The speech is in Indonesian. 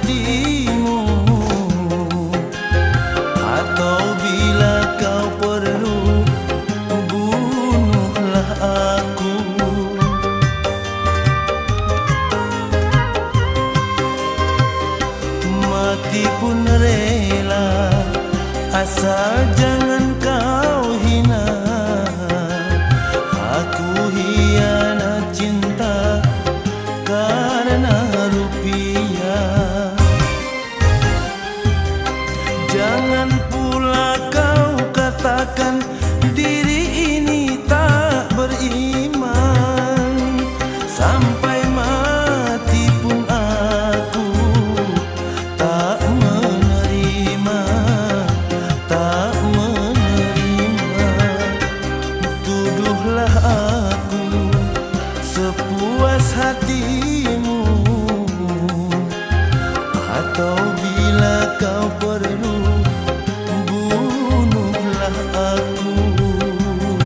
hatimu, atau bila kau perlu bunuhlah aku. Mati pun rela, asal jangan kau hina. Aku hianat cinta karena rupiah. Jangan pula kau katakan diri ini tak beriman. Sampai mati pun aku tak menerima, tak menerima. Tuduhlah aku sepuas hatimu, atau bila kau pergi